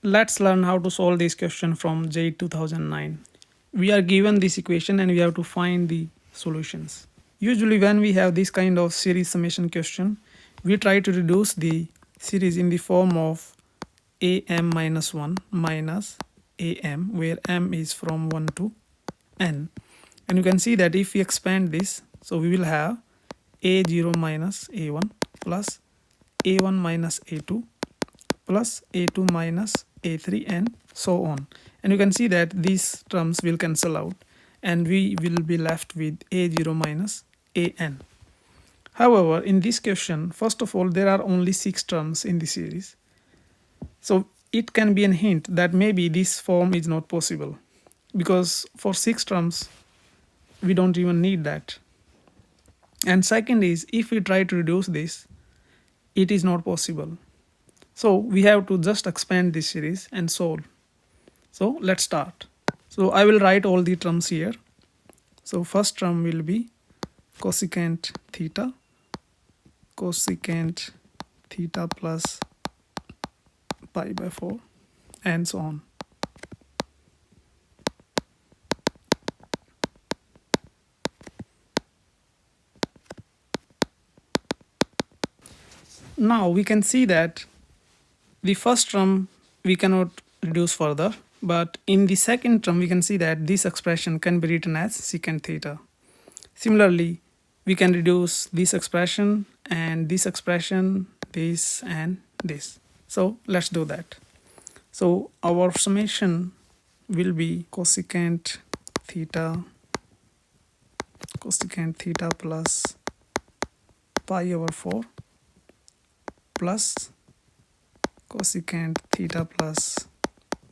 Let's learn how to solve this question from JEE 2009. We are given this equation and we have to find the solutions. Usually when we have this kind of series summation question, we try to reduce the series in the form of am minus 1 minus am, where m is from 1 to n. And you can see that if we expand this, so we will have a0 minus a1 plus a1 minus a2 plus a2 minus a3 and so on. And you can see that these terms will cancel out and we will be left with a0 minus an. However, in this question, first of all, there are only 6 terms in the series. So it can be a hint that maybe this form is not possible, because for 6 terms, we don't even need that. And second is, if we try to reduce this, it is not possible. So we have to just expand this series and solve. So let's start. So I will write all the terms here. So first term will be cosecant theta plus pi by 4 and so on. Now we can see that the first term we cannot reduce further, but in the second term we can see that this expression can be written as secant theta. Similarly, we can reduce this expression and this expression, this and this. So let's do that. So our summation will be cosecant theta plus pi over 4 plus cosecant theta plus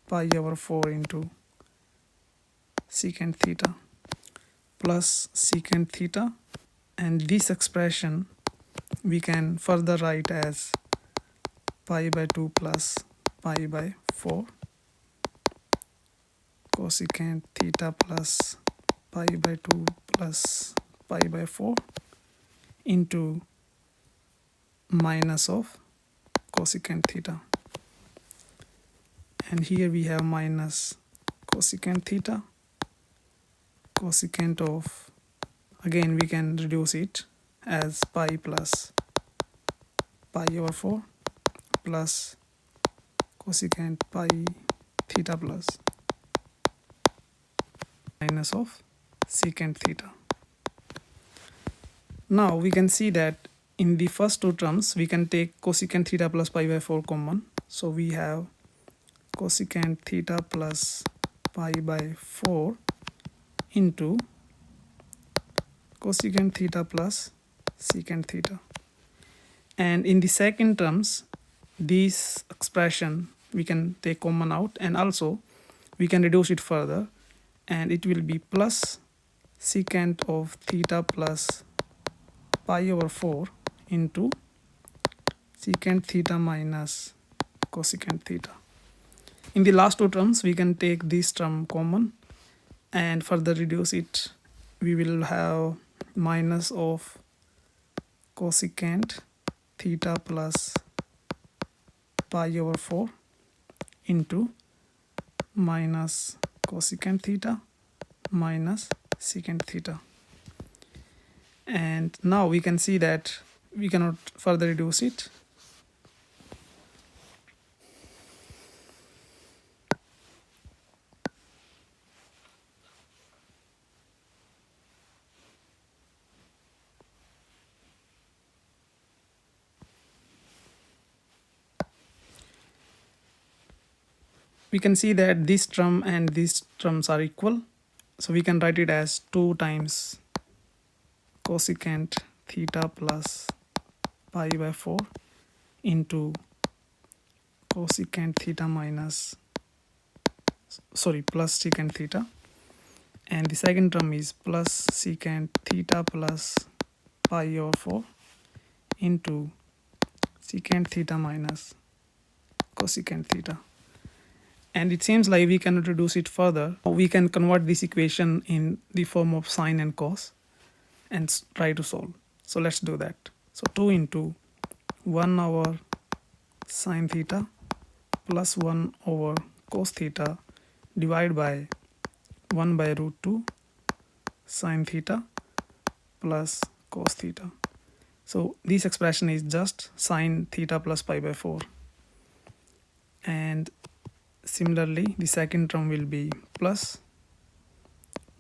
pi over 4 into secant theta plus secant theta, and this expression we can further write as pi by 2 plus pi by 4 cosecant theta plus pi by 2 plus pi by 4 into minus of cosecant theta. And here we have minus cosecant theta, cosecant of, again we can reduce it as pi plus pi over 4 plus cosecant pi theta plus minus of secant theta. Now we can see that in the first 2 terms we can take cosecant theta plus pi by 4 common. So we have cosecant theta plus pi by 4 into cosecant theta plus secant theta. And in the second terms, this expression we can take common out, and also we can reduce it further, and it will be plus secant of theta plus pi over 4 into secant theta minus cosecant theta. In the last 2 terms, we can take this term common and further reduce it. We will have minus of cosecant theta plus pi over 4 into minus cosecant theta minus secant theta. And now we can see that we cannot further reduce it. We can see that this term and these terms are equal. So we can write it as 2 times cosecant theta plus pi by 4 into cosecant theta plus secant theta. And the second term is plus secant theta plus pi over 4 into secant theta minus cosecant theta. And it seems like we cannot reduce it further. We can convert this equation in the form of sine and cos and try to solve. So let's do that. So 2 into 1 over sine theta plus 1 over cos theta divided by 1 by root 2 sin theta plus cos theta. So this expression is just sin theta plus pi by 4. And similarly, the second term will be plus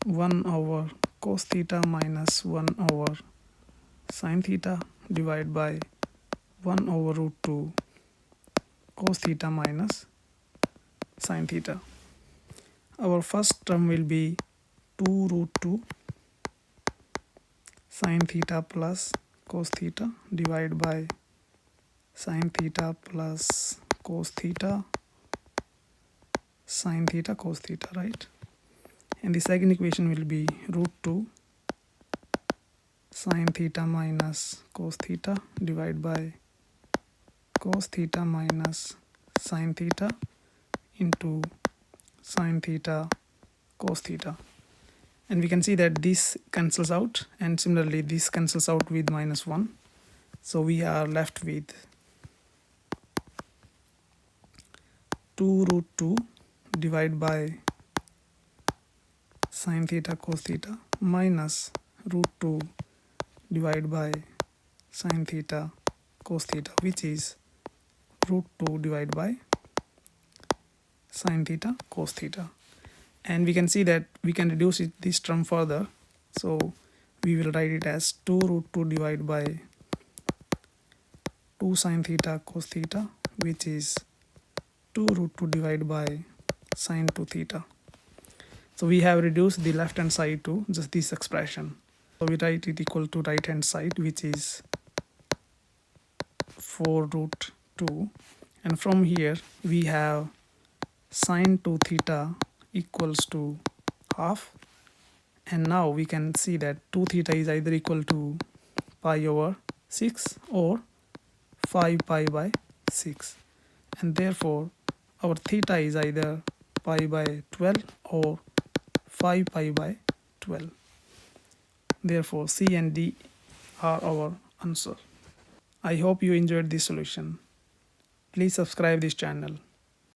1 over cos theta minus 1 over sin theta divided by 1 over root 2 cos theta minus sin theta. Our first term will be 2 root 2 sin theta plus cos theta divided by sin theta plus cos theta sin theta cos theta, right? And the second equation will be root 2 sin theta minus cos theta divided by cos theta minus sin theta into sin theta cos theta. And we can see that this cancels out, and similarly this cancels out with minus 1. So we are left with 2 root 2 divided by sin theta cos theta minus root 2 divided by sin theta cos theta, which is root 2 divided by sin theta cos theta. And we can see that we can reduce this term further. So we will write it as 2 root 2 divided by 2 sin theta cos theta, which is 2 root 2 divided by sin 2 theta. So we have reduced the left hand side to just this expression. So we write it equal to right hand side, which is 4 root 2. And from here we have sin 2 theta equals to half. And now we can see that 2 theta is either equal to pi over 6 or 5 pi by 6. And therefore our theta is either pi by 12 or 5 pi by 12. Therefore C and D are our answer. I hope you enjoyed this solution. Please subscribe this channel.